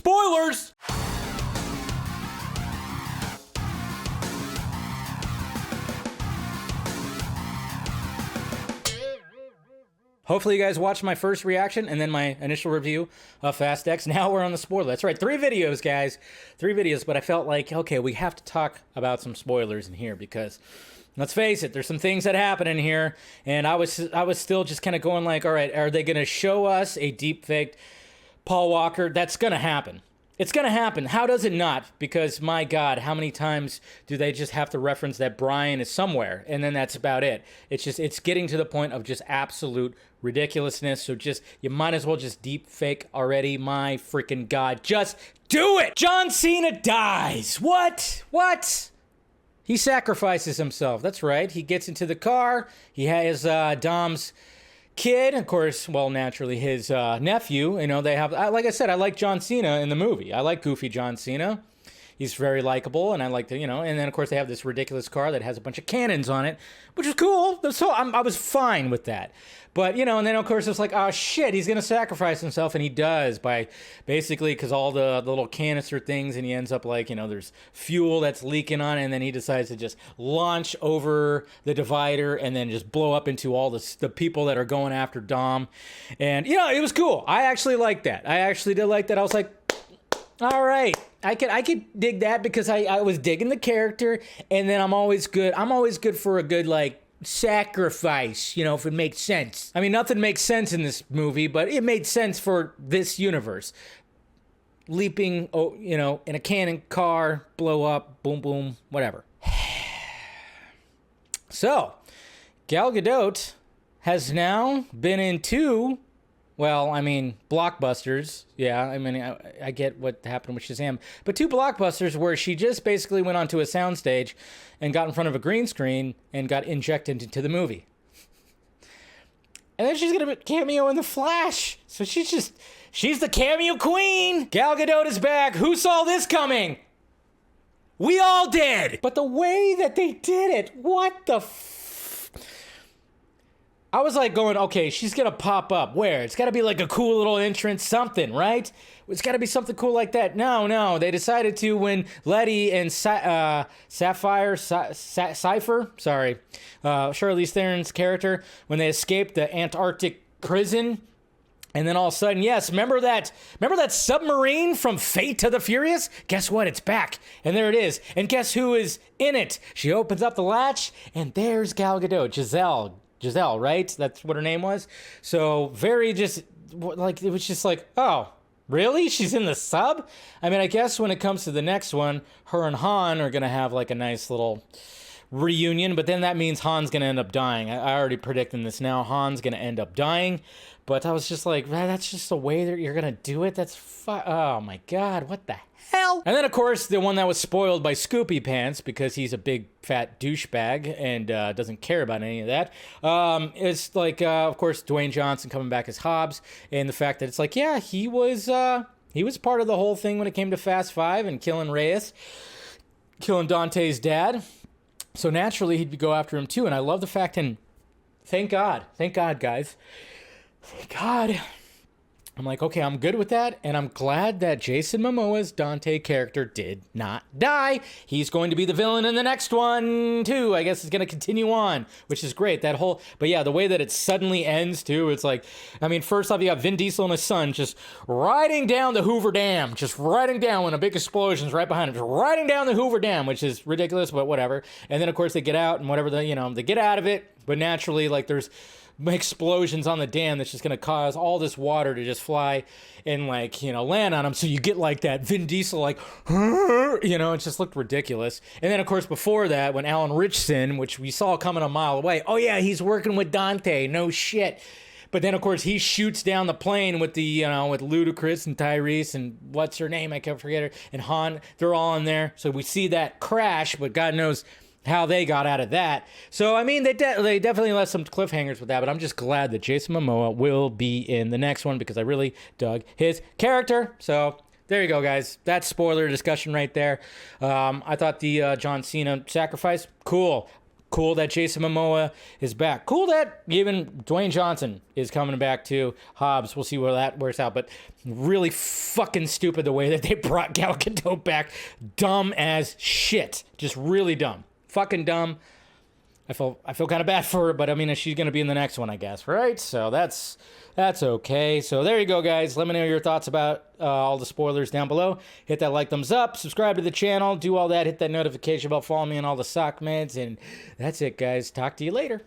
Spoilers! Hopefully you guys watched my first reaction and then my initial review of Fast X. Now we're on the spoiler. That's right, 3 videos, guys. 3 videos, but I felt like, okay, we have to talk about some spoilers in here because, let's face it, there's some things that happen in here, and I was still just kind of going like, all right, are they going to show us a deep-faked Paul Walker? That's going to happen. It's going to happen. How does it not? Because, my God, how many times do they just have to reference that Brian is somewhere, and then that's about it? It's getting to the point of just absolute ridiculousness, so you might as well just deep fake already. My freaking God, just do it! John Cena dies! What? He sacrifices himself, that's right. He gets into the car, he has Dom's kid, of course, well, naturally his nephew. You know, they have, like I said, I like John Cena in the movie. I like goofy John Cena. He's very likable, and I like and then of course they have this ridiculous car that has a bunch of cannons on it, which is cool. So I was fine with that. But, and then of course it's like, oh shit, he's gonna sacrifice himself, and he does by basically, because all the little canister things, and he ends up like, there's fuel that's leaking on it, and then he decides to just launch over the divider and then just blow up into all the people that are going after Dom. And, it was cool. I actually liked that. I actually did like that. I was like, all right, I could dig that because I was digging the character, and then I'm always good for a good, like, sacrifice, if it makes sense. I mean, nothing makes sense in this movie, but it made sense for this universe. Leaping, in a cannon car, blow up, boom, boom, whatever. So, Gal Gadot has now been in 2, blockbusters. Yeah, I get what happened with Shazam. But 2 blockbusters where she just basically went onto a soundstage and got in front of a green screen and got injected into the movie. And then she's going to cameo in The Flash. So she's the cameo queen. Gal Gadot is back. Who saw this coming? We all did. But the way that they did it, what the I was like going, okay, she's going to pop up. Where? It's got to be like a cool little entrance, something, right? It's got to be something cool like that. No. They decided to, when Letty and Cypher, Charlize Theron's character, when they escaped the Antarctic prison, and then all of a sudden, yes, remember that submarine from Fate to the Furious? Guess what? It's back. And there it is. And guess who is in it? She opens up the latch, and there's Gal Gadot, Giselle, right? That's what her name was. So very just like, it was just like, oh, really? She's in the sub? I mean, I guess when it comes to the next one, her and Han are going to have like a nice little reunion, but then that means Han's going to end up dying. I already predicting this now. Han's going to end up dying. But I was just like, that's just the way that you're going to do it? Oh my God, what the hell? And then, of course, the one that was spoiled by Scoopy Pants, because he's a big fat douchebag and doesn't care about any of that. It's like, of course, Dwayne Johnson coming back as Hobbs, and the fact that it's like, yeah, he was part of the whole thing when it came to Fast 5 and killing Reyes, killing Dante's dad. So naturally, he'd go after him too. And I love the fact, and thank God, guys. Thank God. I'm like, okay, I'm good with that, and I'm glad that Jason Momoa's Dante character did not die. He's going to be the villain in the next one, too. I guess it's going to continue on, which is great. But yeah, the way that it suddenly ends, too, it's like, I mean, first off, you got Vin Diesel and his son just riding down the Hoover Dam, just riding down when a big explosion's right behind him, just riding down the Hoover Dam, which is ridiculous, but whatever. And then, of course, they get out, and whatever, they get out of it, but naturally, like, there's explosions on the dam that's just going to cause all this water to just fly and land on them. So you get like that Vin Diesel, like, it just looked ridiculous. And then of course before that, when Alan Ritchson, which we saw coming a mile away, oh yeah, he's working with Dante, no shit. But then of course he shoots down the plane with the, with Ludacris and Tyrese and what's her name, I can't forget her, and Han, they're all in there. So we see that crash, but God knows how they got out of that. So, I mean, they definitely left some cliffhangers with that, but I'm just glad that Jason Momoa will be in the next one because I really dug his character. So, there you go, guys. That's spoiler discussion right there. I thought the John Cena sacrifice, cool. Cool that Jason Momoa is back. Cool that even Dwayne Johnson is coming back to Hobbs. We'll see where that works out. But really fucking stupid the way that they brought Gal Gadot back. Dumb as shit. Just really dumb. Fucking dumb. I feel kind of bad for her, but I mean, she's going to be in the next one, I guess, right? So that's okay. So there you go, guys. Let me know your thoughts about all the spoilers down below. Hit that like, thumbs up, subscribe to the channel, do all that, hit that notification bell, follow me on all the sock meds, and that's it, guys. Talk to you later.